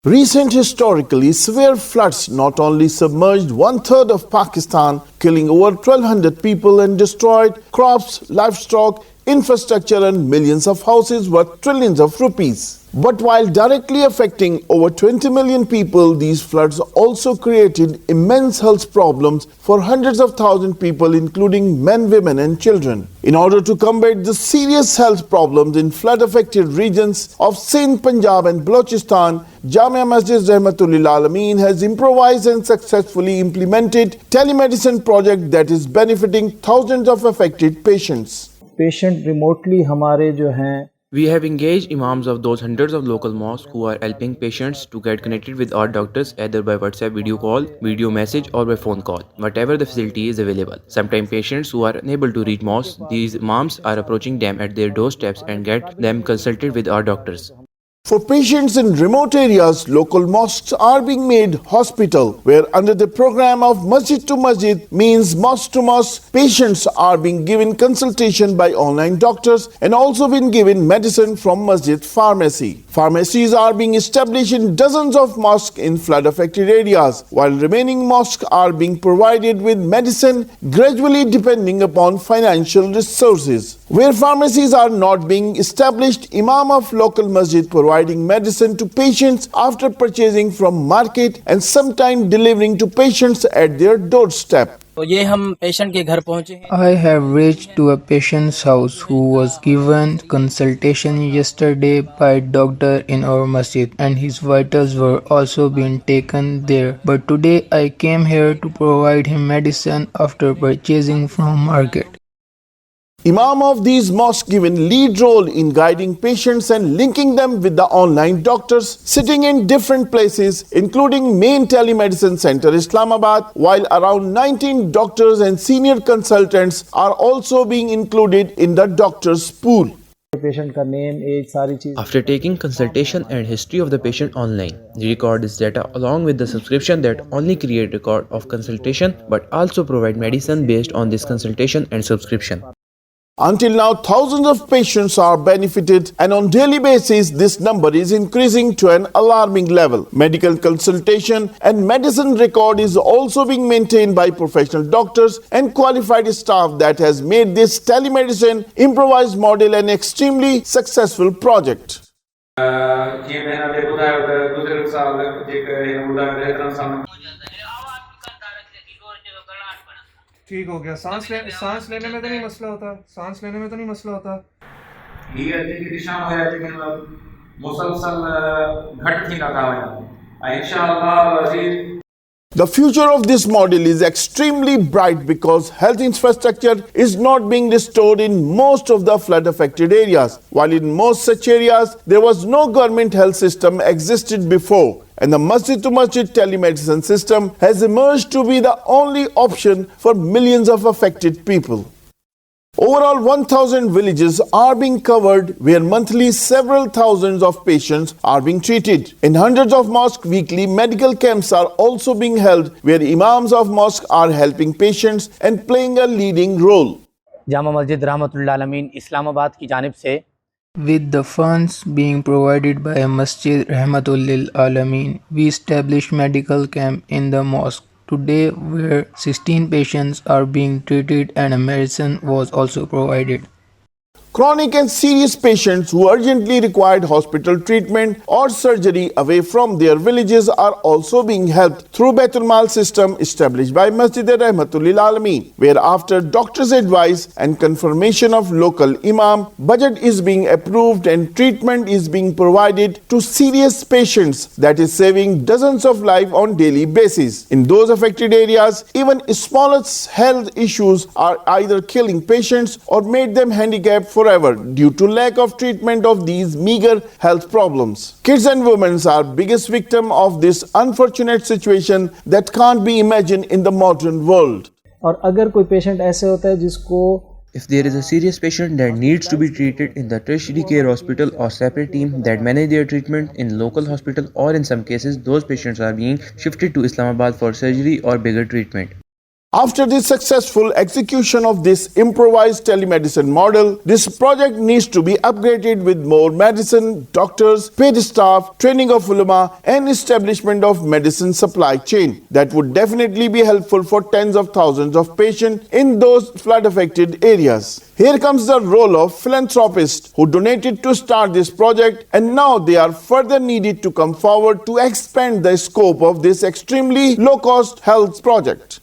Recent historically severe floods not only submerged one-third of Pakistan, killing over 1,200 people and destroyed crops, livestock, infrastructure and millions of houses worth trillions of rupees. But while directly affecting over 20 million people, these floods also created immense health problems for hundreds of thousands of people, including men, women and children. In order to combat the serious health problems in flood-affected regions of Sindh, Punjab and Balochistan, Jamia Masjid Rahmatul Aalameen has improvised and successfully implemented telemedicine project that is benefiting thousands of affected patients. Patient remotely हमारे जो हैं We have engaged imams of those hundreds of local mosques who are helping patients to get connected with our doctors either by WhatsApp video call, video message or by phone call, whatever the facility is available. Sometimes patients who are unable to reach mosques, these imams are approaching them at their doorsteps and get them consulted with our doctors. For patients in remote areas, local mosques are being made hospital, where under the program of Masjid to Masjid means mosque to mosque, patients are being given consultation by online doctors and also been given medicine from Masjid pharmacy. Pharmacies are being established in dozens of mosques in flood-affected areas, while remaining mosques are being provided with medicine gradually depending upon financial resources. Where pharmacies are not being established, Imam of local masjid providing medicine to patients after purchasing from market and sometime delivering to patients at their doorstep. तो ये हम patient के घर पहुंचे हैं. I have reached to a patient's house who was given consultation yesterday by doctor in our masjid and his vitals were also being taken there. But today I came here to provide him medicine after purchasing from market. Imam of these mosques given lead role in guiding patients and linking them with the online doctors sitting in different places, including main telemedicine center Islamabad, while around 19 doctors and senior consultants are also being included in the doctors pool. Patient का name as सारी चीज़ After taking consultation and history of the patient online, we record this data along with the subscription that only create record of consultation but also provide medicine based on this consultation and subscription. Until now, thousands of patients are benefited and on daily basis, this number is increasing to an alarming level. Medical consultation and medicine record is also being maintained by professional doctors and qualified staff that has made this telemedicine improvised model an extremely successful project. ठीक हो गया. सांस लेने में तो नहीं मसला होता. सांस लेने में तो नहीं मसला होता. की दिशा में है लेकिन मुसलसल घट थी ना था इंशाअल्लाह अजीज. The future of this model is extremely bright because health infrastructure is not being restored in most of the flood-affected areas. While in most such areas, there was no government health system existed before. And the Masjid to Masjid telemedicine system has emerged to be the only option for millions of affected people. Overall, 1,000 villages are being covered where monthly several thousands of patients are being treated. In hundreds of mosques, weekly medical camps are also being held where imams of mosques are helping patients and playing a leading role. Jama Masjid रहमतुल आलमीन इस्लामाबाद की जानिब से With the funds being provided by Masjid Rahmatul Aalameen, we established medical camp in the mosque today where 16 patients are being treated and a medicine was also provided. Chronic and serious patients who urgently required hospital treatment or surgery away from their villages are also being helped through Baitul Mal system established by Masjid Rahmatul Aalameen, where after doctor's advice and confirmation of local imam, budget is being approved and treatment is being provided to serious patients that is saving dozens of lives on daily basis. In those affected areas, even smallest health issues are either killing patients or made them handicapped forever due to lack of treatment of these meager health problems. Kids and women are biggest victim of this unfortunate situation that can't be imagined in the modern world. और अगर कोई patient ऐसे होता है जिसको If there is a serious patient that needs to be treated in the tertiary care hospital or separate team that manage their treatment in local hospital, or in some cases those patients are being shifted to Islamabad for surgery or bigger treatment. After the successful execution of this improvised telemedicine model, this project needs to be upgraded with more medicine, doctors, paid staff, training of ulama, and establishment of medicine supply chain. That would definitely be helpful for tens of thousands of patients in those flood-affected areas. Here comes the role of philanthropists who donated to start this project, and now they are further needed to come forward to expand the scope of this extremely low-cost health project.